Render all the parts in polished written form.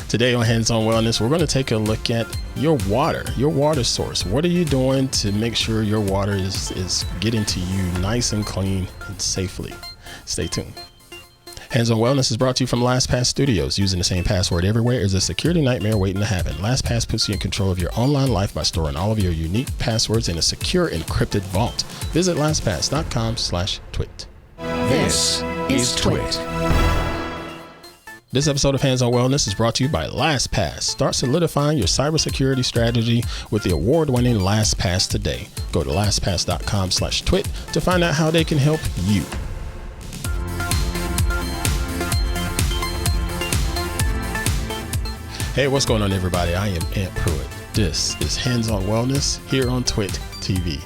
Today on Hands On Wellness, we're going to take a look at your water source. What are you doing to make sure your water is getting to you nice and clean and safely? Stay tuned. Hands On Wellness is brought to you from LastPass Studios. Using the same password everywhere is a security nightmare waiting to happen. LastPass puts you in control of your online life by storing all of your unique passwords in a secure encrypted vault. Visit lastpass.com/twit. This is TWiT. This episode of Hands On Wellness is brought to you by LastPass. Start solidifying your cybersecurity strategy with the award-winning LastPass today. Go to lastpass.com/twit to find out how they can help you. Hey, what's going on, everybody? I am Pruitt. This is Hands On Wellness here on TWiT TV.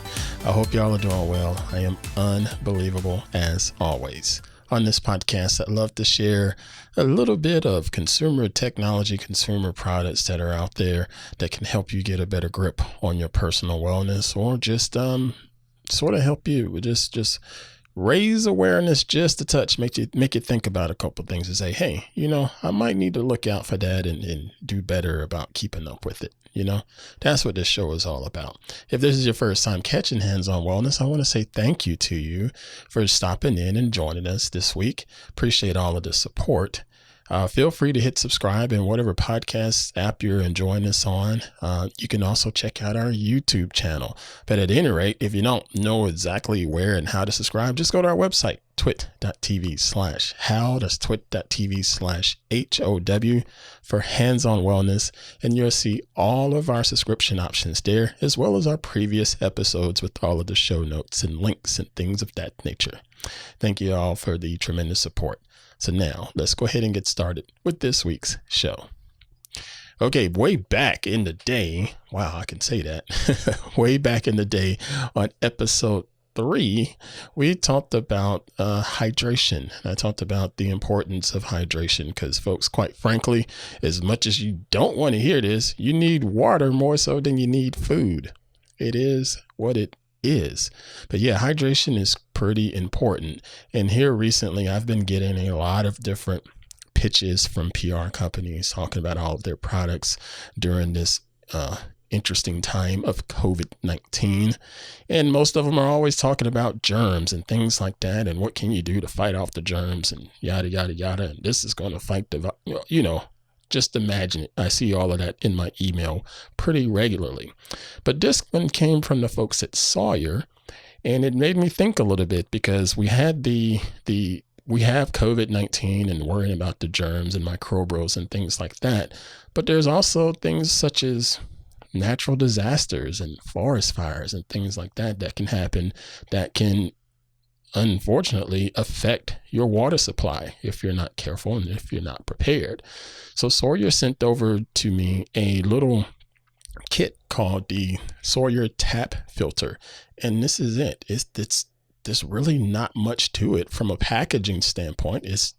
I hope y'all are doing well. I am unbelievable as always. On this podcast, I'd love to share a little bit of consumer technology, consumer products that are out there that can help you get a better grip on your personal wellness, or just sort of help you just raise awareness just a touch, make you think about a couple of things and say, hey, I might need to look out for that and do better about keeping up with it. That's what this show is all about. If this is your first time catching Hands On Wellness, I want to say thank you to you for stopping in and joining us this week. Appreciate all of the support. Feel free to hit subscribe in whatever podcast app you're enjoying this on. You can also check out our YouTube channel. But at any rate, if you don't know exactly where and how to subscribe, just go to our website, twit.tv/how. That's twit.tv/HOW for Hands On Wellness. And you'll see all of our subscription options there, as well as our previous episodes with all of the show notes and links and things of that nature. Thank you all for the tremendous support. So now let's go ahead and get started with this week's show. Okay, way back in the day, wow, I can say that, way back in the day on episode 3, we talked about hydration. I talked about the importance of hydration because, folks, quite frankly, as much as you don't want to hear this, you need water more so than you need food. It is what it is. But yeah, hydration is pretty important. And here recently, I've been getting a lot of different pitches from PR companies talking about all of their products during this interesting time of COVID-19. And most of them are always talking about germs and things like that. And what can you do to fight off the germs and yada, yada, yada. And this is going to fight the, just imagine it. I see all of that in my email pretty regularly. But this one came from the folks at Sawyer, and it made me think a little bit because we had we have COVID-19 and worrying about the germs and microbials and things like that. But there's also things such as natural disasters and forest fires and things like that that can happen that can unfortunately affect your water supply if you're not careful and if you're not prepared. So Sawyer sent over to me a little kit called the Sawyer Tap Filter. And this is it. There's really not much to it from a packaging standpoint. It's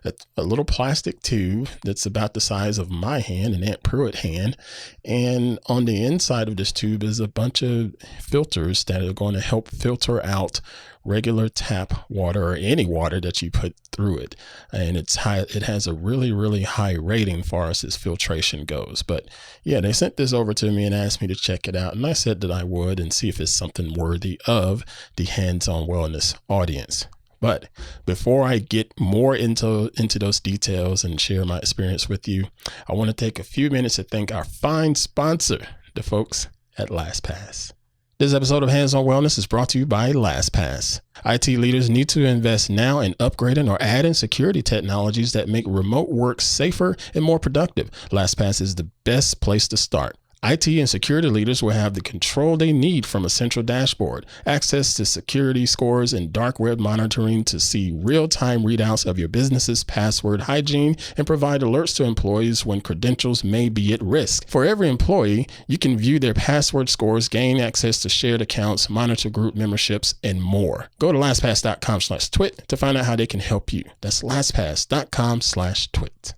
a little plastic tube that's about the size of my hand, an Aunt Pruitt hand. And on the inside of this tube is a bunch of filters that are going to help filter out regular tap water or any water that you put through it. And it has a really, really high rating for us as filtration goes. But yeah, they sent this over to me and asked me to check it out. And I said that I would and see if it's something worthy of the Hands On Wellness audience. But before I get more into those details and share my experience with you, I want to take a few minutes to thank our fine sponsor, the folks at LastPass. This episode of Hands On Wellness is brought to you by LastPass. IT leaders need to invest now in upgrading or adding security technologies that make remote work safer and more productive. LastPass is the best place to start. IT and security leaders will have the control they need from a central dashboard, access to security scores and dark web monitoring to see real-time readouts of your business's password hygiene and provide alerts to employees when credentials may be at risk. For every employee, you can view their password scores, gain access to shared accounts, monitor group memberships, and more. Go to lastpass.com/twit to find out how they can help you. That's lastpass.com/twit.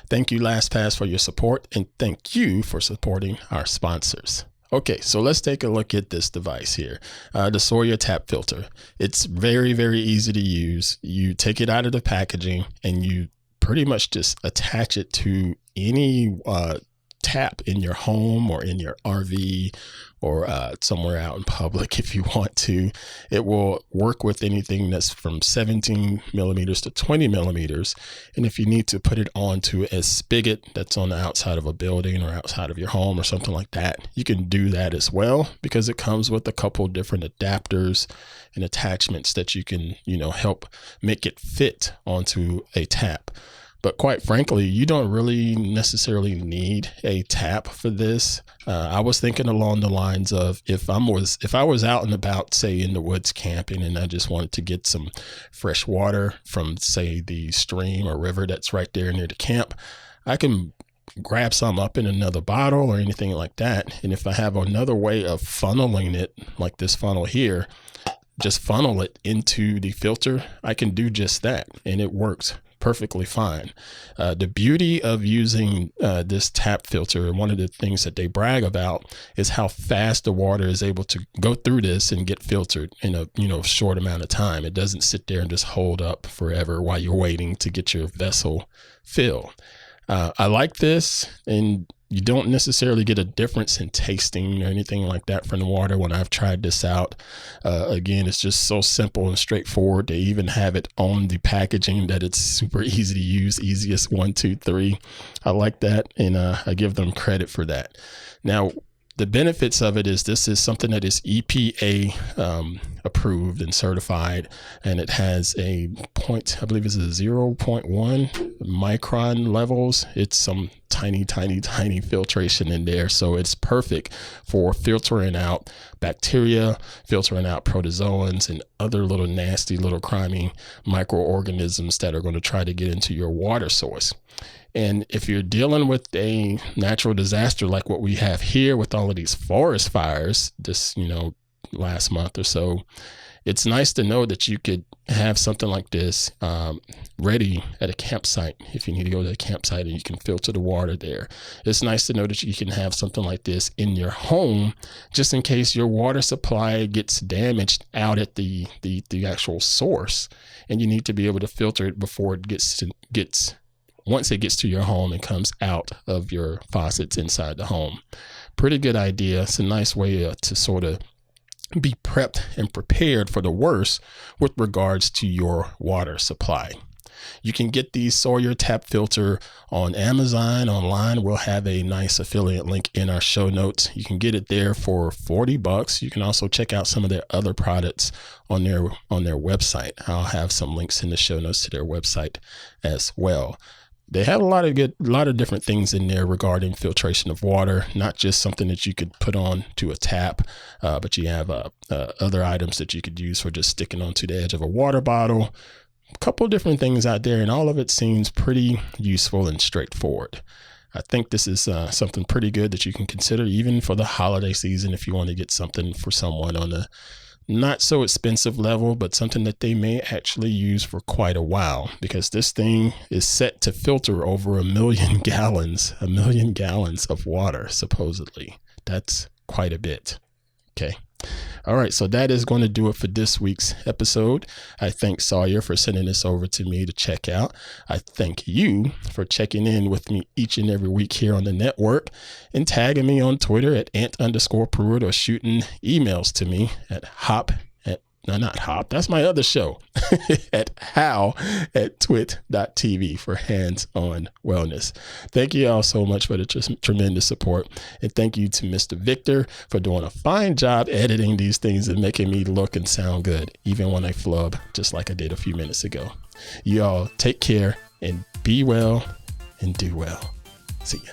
Thank you, LastPass, for your support, and thank you for supporting our sponsors. Okay, so let's take a look at this device here, the Sawyer Tap Filter. It's very, very easy to use. You take it out of the packaging and you pretty much just attach it to any tap in your home or in your RV or somewhere out in public if you want to. It will work with anything that's from 17 millimeters to 20 millimeters. And if you need to put it onto a spigot that's on the outside of a building or outside of your home or something like that, you can do that as well, because it comes with a couple different adapters and attachments that you can, help make it fit onto a tap. But quite frankly, you don't really necessarily need a tap for this. I was thinking along the lines of if I was out and about, say in the woods camping, and I just wanted to get some fresh water from, say, the stream or river that's right there near the camp, I can grab some up in another bottle or anything like that. And if I have another way of funneling it, like this funnel here, just funnel it into the filter, I can do just that, and it works perfectly fine. The beauty of using this tap filter, one of the things that they brag about, is how fast the water is able to go through this and get filtered in a short amount of time. It doesn't sit there and just hold up forever while you're waiting to get your vessel filled. I like this, and you don't necessarily get a difference in tasting or anything like that from the water when I've tried this out. Again, it's just so simple and straightforward. They even have it on the packaging that it's super easy to use, easiest 1, 2, 3. I like that, and I give them credit for that. Now, the benefits of it is this is something that is EPA approved and certified, and it has a point, I believe it's a 0.1 micron levels. It's some tiny filtration in there. So it's perfect for filtering out bacteria, filtering out protozoans and other little nasty little crimey microorganisms that are going to try to get into your water source. And if you're dealing with a natural disaster like what we have here with all of these forest fires this, last month or so, it's nice to know that you could have something like this ready at a campsite if you need to go to a campsite and you can filter the water there. It's nice to know that you can have something like this in your home just in case your water supply gets damaged out at the actual source, and you need to be able to filter it before it once it gets to your home and comes out of your faucets inside the home. Pretty good idea. It's a nice way to sort of be prepped and prepared for the worst with regards to your water supply. You can get the Sawyer Tap Filter on Amazon online. We'll have a nice affiliate link in our show notes. You can get it there for $40. You can also check out some of their other products on their website. I'll have some links in the show notes to their website as well. They have a lot of different things in there regarding filtration of water, not just something that you could put on to a tap, but you have other items that you could use for just sticking onto the edge of a water bottle. A couple of different things out there, and all of it seems pretty useful and straightforward. I think this is something pretty good that you can consider even for the holiday season if you want to get something for someone on a not so expensive level, but something that they may actually use for quite a while, because this thing is set to filter over 1 million gallons of water, supposedly. That's quite a bit. Okay. All right. So that is going to do it for this week's episode. I thank Sawyer for sending this over to me to check out. I thank you for checking in with me each and every week here on the network and tagging me on Twitter at @_Pruitt or shooting emails to me at that's my other show at how@twit.tv for hands-on wellness. Thank you all so much for the tremendous support. And thank you to Mr. Victor for doing a fine job editing these things and making me look and sound good, even when I flub, just like I did a few minutes ago. You all take care and be well and do well. See ya.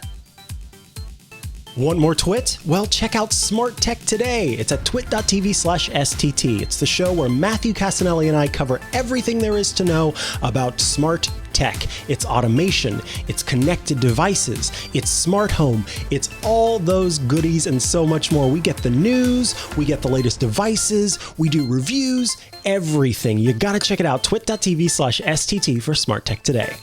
Want more TWiT? Well, check out Smart Tech Today. It's at twit.tv/STT. It's the show where Matthew Casanelli and I cover everything there is to know about smart tech. It's automation, it's connected devices, it's smart home, it's all those goodies and so much more. We get the news, we get the latest devices, we do reviews, everything. You got to check it out, twit.tv/STT for Smart Tech Today.